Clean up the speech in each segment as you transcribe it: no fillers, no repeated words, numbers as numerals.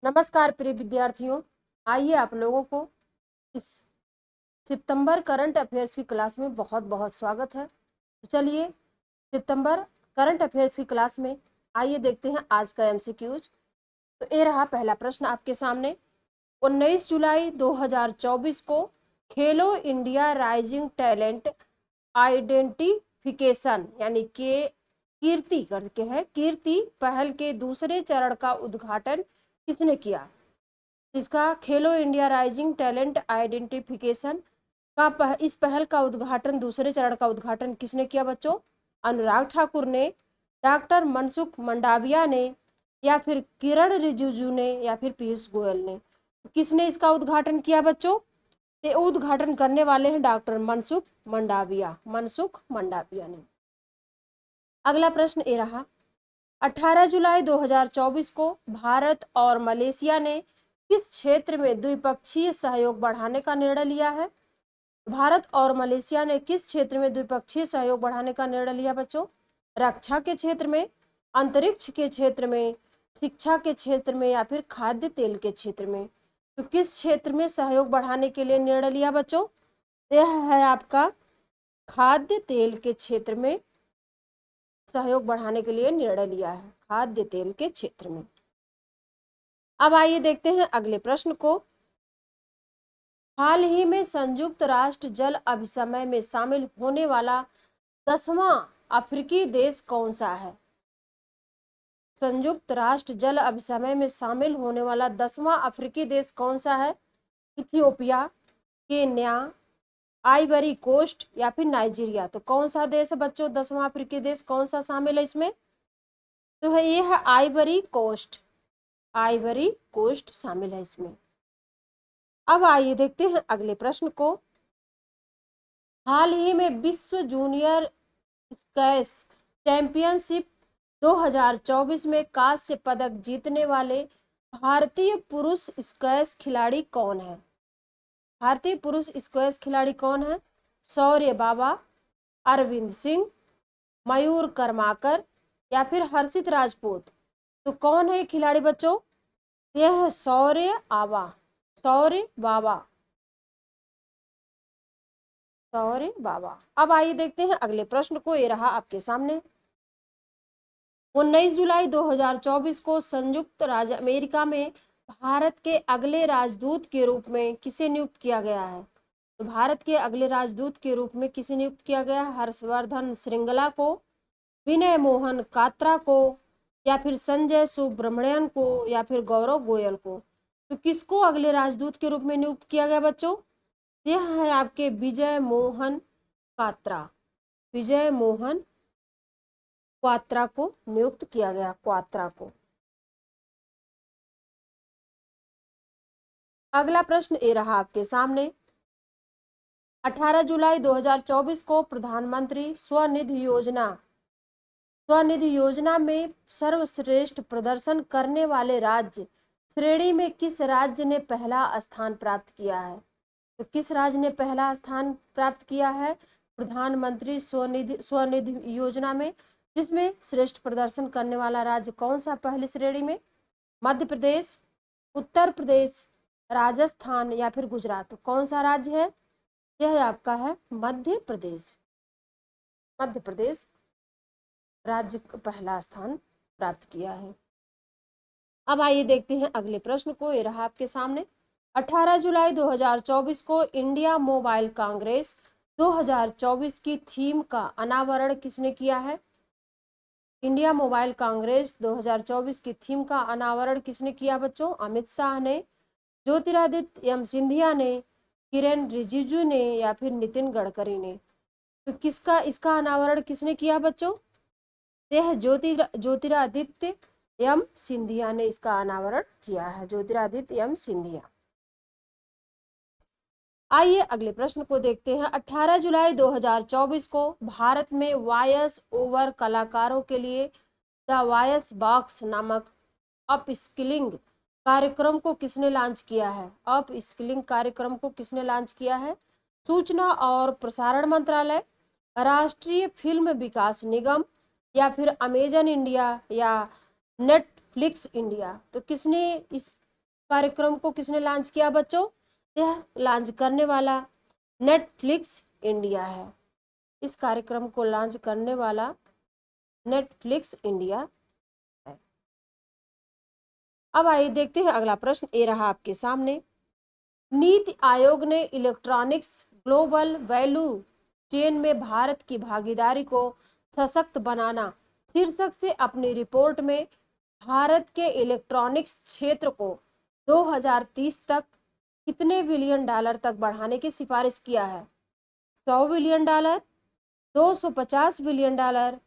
नमस्कार प्रिय विद्यार्थियों, आइए आप लोगों को इस सितंबर करंट अफेयर्स की क्लास में बहुत बहुत स्वागत है। तो चलिए सितंबर करंट अफेयर्स की क्लास में आइए देखते हैं आज का एमसीक्यूज। तो ये रहा पहला प्रश्न आपके सामने। 19 जुलाई 2024 को खेलो इंडिया राइजिंग टैलेंट आइडेंटिफिकेशन यानी के कीर्ति करके है, कीर्ति पहल के दूसरे चरण का उद्घाटन किसने किया? इसका खेलो इंडिया राइजिंग टैलेंट आइडेंटिफिकेशन का इस पहल का उद्घाटन, दूसरे चरण का उद्घाटन किसने किया बच्चों? अनुराग ठाकुर ने, डॉक्टर मनसुख मंडाविया ने, या फिर किरण रिजिजू ने, या फिर पीयूष गोयल ने? किसने इसका उद्घाटन किया बच्चों? ये उद्घाटन करने वाले हैं डॉक्टर मनसुख मंडाविया ने। अगला प्रश्न ये रहा। 18 जुलाई 2024 को भारत और मलेशिया ने किस क्षेत्र में द्विपक्षीय सहयोग बढ़ाने का निर्णय लिया है? भारत और मलेशिया ने किस क्षेत्र में द्विपक्षीय सहयोग बढ़ाने का निर्णय लिया बच्चों? रक्षा के क्षेत्र में, अंतरिक्ष के क्षेत्र में, शिक्षा के क्षेत्र में, या फिर खाद्य तेल के क्षेत्र में? तो किस क्षेत्र में सहयोग बढ़ाने के लिए निर्णय लिया बच्चों? यह है आपका खाद्य तेल के क्षेत्र में सहयोग बढ़ाने के लिए निर्णय लिया है, खाद्य तेल के क्षेत्र में। अब आइए देखते हैं अगले प्रश्न को। हाल ही में संयुक्त राष्ट्र जल अभिसमय में शामिल होने वाला 10वां अफ्रीकी देश कौन सा है? संयुक्त राष्ट्र जल अभिसमय में शामिल होने वाला 10वां अफ्रीकी देश कौन सा है? इथियोपिया, केन्या, आइवरी कोस्ट, या फिर नाइजीरिया? तो कौन सा देश है बच्चों? 10वां अफ्रीकी देश कौन सा शामिल है इसमें? तो है ये है आइवरी कोस्ट। आइवरी कोस्ट शामिल है इसमें। अब आइए देखते हैं अगले प्रश्न को। हाल ही में विश्व जूनियर स्क्वैश चैंपियनशिप 2024 में कांस्य पदक जीतने वाले भारतीय पुरुष स्क्वैश खिलाड़ी कौन है? भारतीय पुरुष स्क्वैश खिलाड़ी कौन है? शौर्य बाबा, अरविंद सिंह, मयूर कर्माकर, या फिर हर्षित राजपूत? तो कौन है खिलाड़ी बच्चों? यह है शौर्य बाबा। अब आइए देखते हैं अगले प्रश्न को। ये रहा आपके सामने। 19 जुलाई 2024 को संयुक्त राज्य अमेरिका में भारत के अगले राजदूत के रूप में किसे नियुक्त किया गया है? तो भारत के अगले राजदूत के रूप में किसे नियुक्त किया गया? हर्षवर्धन श्रृंगला को, विनय मोहन कात्रा को, या फिर संजय सुब्रमण्यन को, या फिर गौरव गोयल को? तो किसको अगले राजदूत के रूप में नियुक्त किया गया बच्चों? यह है आपके विजय मोहन क्वात्रा। विजय मोहन क्वात्रा को नियुक्त किया गया, क्वात्रा को। अगला प्रश्न ये रहा आपके सामने। 18 जुलाई 2024 को प्रधानमंत्री स्वनिधि योजना में सर्वश्रेष्ठ प्रदर्शन करने वाले राज्य श्रेणी में किस राज्य ने पहला स्थान प्राप्त किया है? तो किस राज्य ने पहला स्थान प्राप्त किया है प्रधानमंत्री स्वनिधि योजना में, जिसमें श्रेष्ठ प्रदर्शन करने वाला राज्य कौन सा पहली श्रेणी में? मध्य प्रदेश, उत्तर प्रदेश, राजस्थान, या फिर गुजरात? कौन सा राज्य है? यह आपका है मध्य प्रदेश। मध्य प्रदेश राज्य पहला स्थान प्राप्त किया है। अब आइए देखते हैं अगले प्रश्न को। ये रहा आपके सामने। 18 जुलाई 2024 को इंडिया मोबाइल कांग्रेस 2024 की थीम का अनावरण किसने किया है? इंडिया मोबाइल कांग्रेस 2024 की थीम का अनावरण किसने किया बच्चों? अमित शाह ने, ज्योतिरादित्य एम सिंधिया ने, किरण रिजिजू ने, या फिर नितिन गडकरी ने? तो किसका इसका अनावरण किसने किया बच्चों? यह ज्योतिरादित्य एम सिंधिया ने इसका अनावरण किया है, ज्योतिरादित्य एम सिंधिया। आइए अगले प्रश्न को देखते हैं। 18 जुलाई 2024 को भारत में वॉयस ओवर कलाकारों के लिए द वॉयस बॉक्स नामक अपस्किलिंग कार्यक्रम को किसने लॉन्च किया है? अपस्किलिंग कार्यक्रम को किसने लॉन्च किया है? सूचना और प्रसारण मंत्रालय, राष्ट्रीय फिल्म विकास निगम, या फिर अमेजन इंडिया, या नेटफ्लिक्स इंडिया? तो किसने इस कार्यक्रम को किसने लॉन्च किया बच्चों? यह लॉन्च करने वाला नेटफ्लिक्स इंडिया है। इस कार्यक्रम को लॉन्च करने वाला नेटफ्लिक्स इंडिया है। अब आइए देखते हैं अगला प्रश्न, ये रहा आपके सामने। नीति आयोग ने इलेक्ट्रॉनिक्स ग्लोबल वैल्यू चेन में भारत की भागीदारी को सशक्त बनाना शीर्षक से अपनी रिपोर्ट में भारत के इलेक्ट्रॉनिक्स क्षेत्र को 2030 तक कितने बिलियन डॉलर तक बढ़ाने की सिफारिश किया है? 100 billion dollar, 250 billion dollar,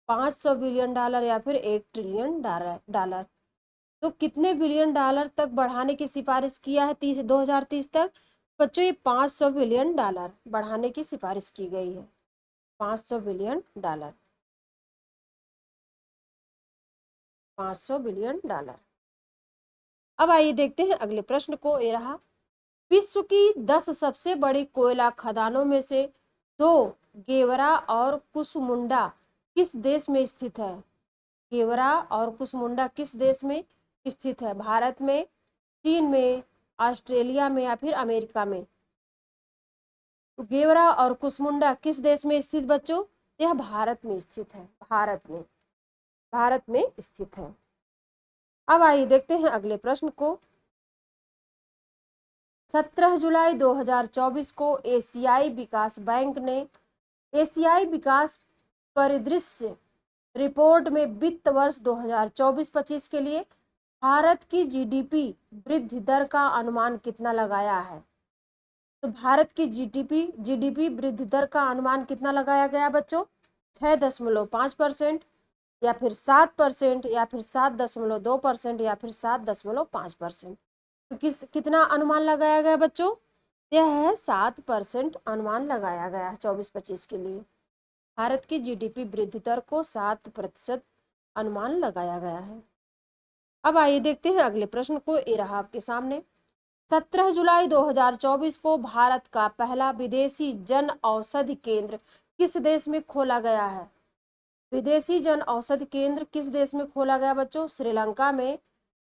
500 billion dollar या फिर 1 ट्रिलियन डॉलर। तो कितने बिलियन डॉलर तक बढ़ाने की सिफारिश किया है 2030 तक? बच्चों ये 500 बिलियन डॉलर बढ़ाने की सिफारिश की गई है। 500 बिलियन डॉलर, 500 बिलियन डॉलर। अब आइए देखते हैं अगले प्रश्न को, ये रहा। विश्व की 10 सबसे बड़ी कोयला खदानों में से 2 गेवरा और कुसमुंडा किस देश में स्थित है? गेवरा और कुसमुंडा किस देश में स्थित है? भारत में, चीन में, ऑस्ट्रेलिया में या फिर अमेरिका में? तो गेवरा और कुसमुंडा किस देश में स्थित बच्चों? यह भारत में स्थित है। भारत में स्थित है। अब आइए देखते हैं अगले प्रश्न को। 17 जुलाई 2024 को एशियाई विकास बैंक ने एशियाई विकास परिदृश्य रिपोर्ट में वित्त वर्ष 2024-25 के लिए भारत की जीडीपी वृद्धि दर का अनुमान कितना लगाया है? तो भारत की जीडीपी वृद्धि दर का अनुमान कितना लगाया गया बच्चों? 6.5% या फिर 7% या फिर 7.2% या फिर 7.5%। तो कितना अनुमान लगाया गया बच्चों? यह है 7% अनुमान लगाया गया है 24-25 के लिए। भारत की जीडीपी वृद्धि दर को 7% अनुमान लगाया गया है। अब आइए देखते हैं अगले प्रश्न को, ये रहा आपके सामने। 17 जुलाई 2024 को भारत का पहला विदेशी जन औषधि केंद्र किस देश में खोला गया है? विदेशी जन औषधि केंद्र किस देश में खोला गया बच्चों? श्रीलंका में,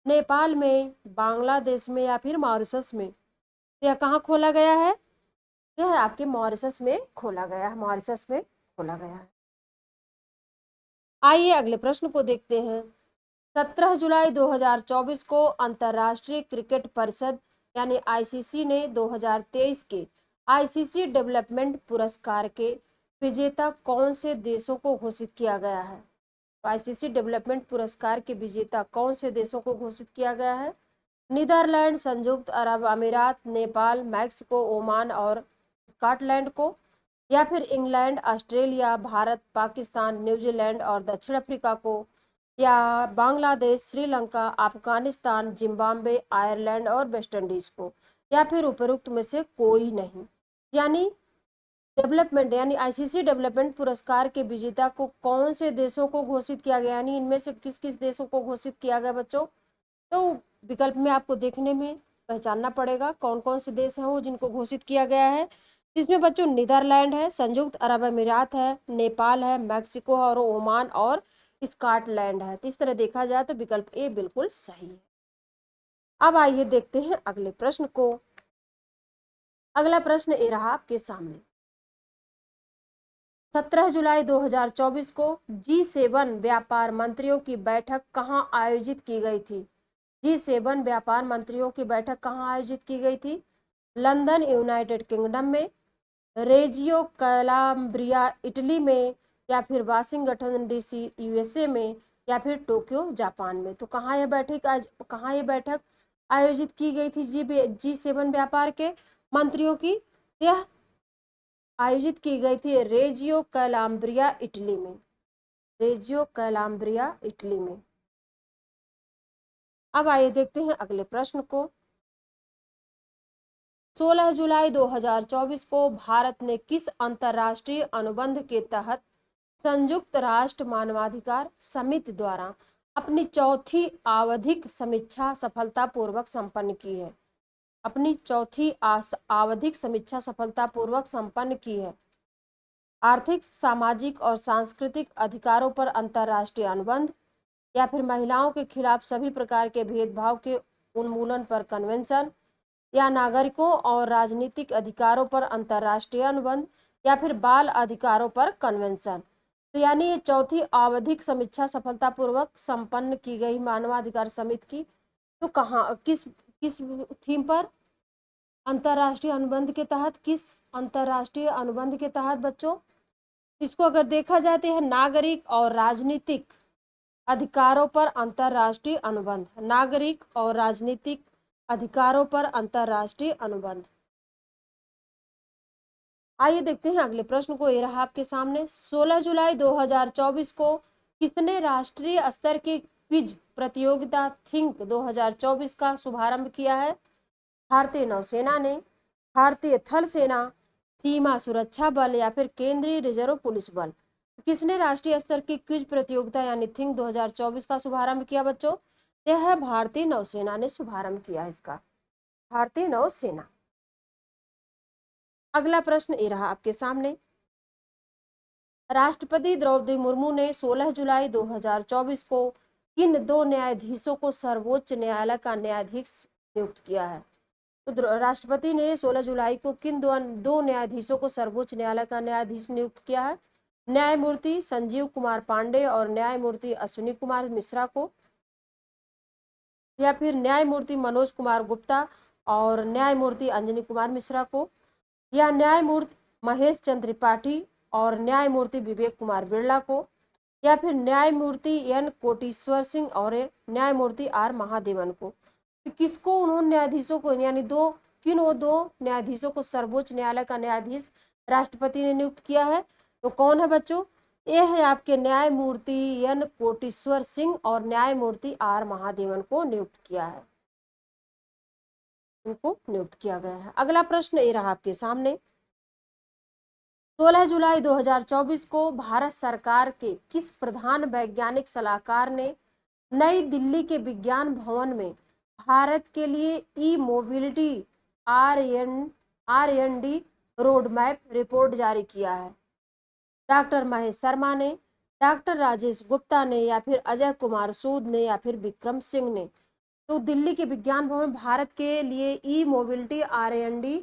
नेपाल में, बांग्लादेश में या फिर मॉरिशस में? यह कहाँ खोला गया है? यह आपके मॉरिशस में खोला गया है। मॉरिशस में खोला गया है। आइए अगले प्रश्न को देखते हैं। 17 जुलाई 2024 को अंतर्राष्ट्रीय क्रिकेट परिषद यानी आईसीसी ने 2023 के आईसीसी डेवलपमेंट पुरस्कार के विजेता कौन से देशों को घोषित किया गया है? आईसीसी डेवलपमेंट पुरस्कार के विजेता कौन से देशों को घोषित किया गया है? नीदरलैंड, संयुक्त अरब अमीरात, नेपाल, मैक्सिको, ओमान और स्कॉटलैंड को? या फिर England, Australia, Bharat, Pakistan, New Zealand और दक्षिण अफ्रीका को? या बांग्लादेश, श्रीलंका, अफगानिस्तान, जिम्बाब्वे, आयरलैंड और वेस्ट इंडीज को? या फिर उपरोक्त में से कोई नहीं? यानी डेवलपमेंट यानी आईसीसी डेवलपमेंट पुरस्कार के विजेता को कौन से देशों को घोषित किया गया, यानी इनमें से किस किस देशों को घोषित किया गया बच्चों? तो विकल्प में आपको देखने में पहचानना पड़ेगा कौन कौन से देश हैं वो जिनको घोषित किया गया है। इसमें बच्चों नीदरलैंड है, संयुक्त अरब अमीरात है, नेपाल है, मैक्सिको और ओमान और स्कॉटलैंड है। तो इस तरह देखा जाए तो विकल्प ए बिल्कुल सही है। अब आइए देखते हैं अगले प्रश्न को। अगला प्रश्न ये रहा आपके सामने। 17 जुलाई 2024 को G7 व्यापार मंत्रियों की बैठक कहाँ आयोजित की गई थी? G7 व्यापार मंत्रियों की बैठक कहाँ आयोजित की गई थी? लंदन, यूनाइटेड किंगडम में, रेजियो कैलाब्रिया इटली में, या फिर वाशिंगटन डीसी यूएसए में, या फिर टोक्यो जापान में? तो कहाँ यह बैठक आयोजित की गई थी G7 व्यापार के मंत्रियों की? यह आयोजित की गई थी रेजियो कैलाब्रिया इटली में। रेजियो कैलाब्रिया इटली में। अब आइए देखते हैं अगले प्रश्न को। 16 जुलाई 2024 को भारत ने किस अंतर्राष्ट्रीय अनुबंध के तहत संयुक्त राष्ट्र मानवाधिकार समिति द्वारा अपनी चौथी आवधिक समीक्षा सफलतापूर्वक संपन्न की है? अपनी चौथी आवधिक समीक्षा सफलतापूर्वक संपन्न की है। आर्थिक, सामाजिक और सांस्कृतिक अधिकारों पर अंतर्राष्ट्रीय अनुबंध, या फिर महिलाओं के खिलाफ सभी प्रकार के भेदभाव के उन्मूलन पर कन्वेंशन, या नागरिकों और राजनीतिक अधिकारों पर अंतर्राष्ट्रीय अनुबंध, या फिर बाल अधिकारों पर कन्वेंशन। तो यानी ये चौथी आवधिक समीक्षा सफलतापूर्वक संपन्न की गई मानवाधिकार समिति की। तो कहाँ किस किस थीम पर? अंतर्राष्ट्रीय अनुबंध के तहत। किस अंतर्राष्ट्रीय अनुबंध के तहत बच्चों? इसको अगर देखा जाए तो यह नागरिक और राजनीतिक अधिकारों पर अंतर्राष्ट्रीय अनुबंध, नागरिक और राजनीतिक अधिकारों पर अंतर्राष्ट्रीय अनुबंध। आइए देखते हैं अगले प्रश्न को। ये रहा आपके सामने। 16 जुलाई 2024 को किसने राष्ट्रीय स्तर की क्विज प्रतियोगिता थिंक 2024 का शुभारंभ किया है? भारतीय नौसेना ने, भारतीय थल सेना, सीमा सुरक्षा बल, या फिर केंद्रीय रिजर्व पुलिस बल। किसने राष्ट्रीय स्तर की क्विज प्रतियोगिता यानी थिंक 2024 का शुभारंभ किया बच्चों? यह है भारतीय नौसेना ने शुभारंभ किया इसका, भारतीय नौसेना। अगला प्रश्न ये रहा आपके सामने। राष्ट्रपति द्रौपदी मुर्मू ने 16 जुलाई 2024 को किन दो न्यायाधीशों को सर्वोच्च न्यायालय का न्यायाधीश नियुक्त किया है? तो राष्ट्रपति ने 16 जुलाई को किन दो न्यायाधीशों को सर्वोच्च न्यायालय का न्यायाधीश नियुक्त किया है? न्यायमूर्ति संजीव कुमार पांडे और न्यायमूर्ति अश्विनी कुमार मिश्रा को, या फिर न्यायमूर्ति मनोज कुमार गुप्ता और न्यायमूर्ति अंजनी कुमार मिश्रा को, या न्यायमूर्ति महेश चंद्र त्रिपाठी और न्यायमूर्ति विवेक कुमार बिरला को, या फिर न्यायमूर्ति एन कोटेश्वर सिंह और न्यायमूर्ति आर महादेवन को। तो किसको उन्होंने न्यायाधीशों को यानी वो दो न्यायाधीशों को सर्वोच्च न्यायालय का न्यायाधीश राष्ट्रपति ने नियुक्त किया है? तो कौन है बच्चों? ये है आपके न्यायमूर्ति एन कोटेश्वर सिंह और न्यायमूर्ति आर महादेवन को नियुक्त किया है, इनको नियुक्त किया गया है। अगला प्रश्न ये रहा आपके सामने। 16 जुलाई 2024 को भारत सरकार के किस प्रधान वैज्ञानिक सलाहकार ने नई दिल्ली के विज्ञान भवन में भारत के लिए E mobility R&D road map report जारी किया है? डॉक्टर महेश शर्मा ने, डॉक्टर राजेश गुप्ता ने, या फिर अजय कुमार सूद ने, या फिर विक्रम सिंह ने? तो दिल्ली के विज्ञान भवन भारत के लिए E mobility R&D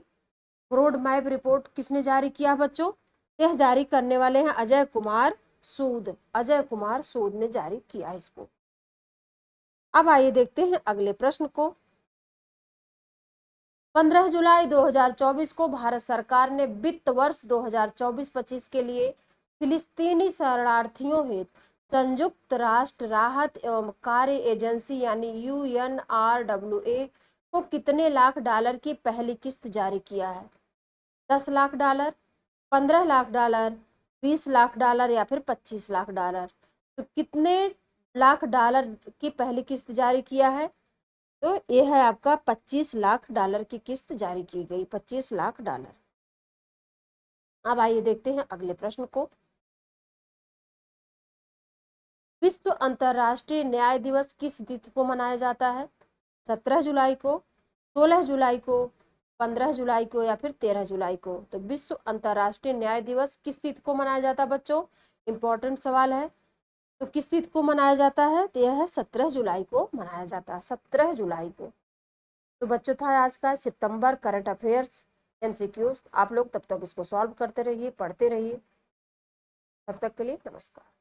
road map report किसने जारी किया बच्चों? यह जारी करने वाले हैं अजय कुमार सूद, अजय कुमार सूद ने जारी किया इसको। अब आइए देखते हैं अगले प्रश्न को। 15 जुलाई 2024 को भारत सरकार ने वित्त वर्ष 2024-25 के लिए फिलिस्तीनी शरणार्थियों हेतु संयुक्त राष्ट्र राहत एवं कार्य एजेंसी यानी UNRWA को कितने लाख डॉलर की पहली किस्त जारी किया है? 10 lakh dollar, 15 lakh dollar, 20 lakh dollar, या फिर 25 लाख डॉलर? तो कितने लाख डॉलर की पहली किस्त जारी किया है? तो ये है आपका 25 लाख डॉलर की किस्त जारी की गई, 25 लाख डॉलर। अब आइए देखते हैं अगले प्रश्न को। विश्व अंतर्राष्ट्रीय न्याय दिवस किस तिथि को मनाया जाता है? 17 जुलाई को, 16 जुलाई को, 15 जुलाई को, या फिर 13 जुलाई को? तो विश्व अंतर्राष्ट्रीय न्याय दिवस किस तिथि को मनाया जाता है बच्चों? इंपॉर्टेंट सवाल है। तो किस तिथि को मनाया जाता है? तो यह है 17 जुलाई को मनाया जाता है, 17 जुलाई को। तो बच्चों था आज का सितंबर करंट अफेयर्स MCQs। आप लोग तब तक इसको सॉल्व करते रहिए, पढ़ते रहिए। तब तक के लिए नमस्कार।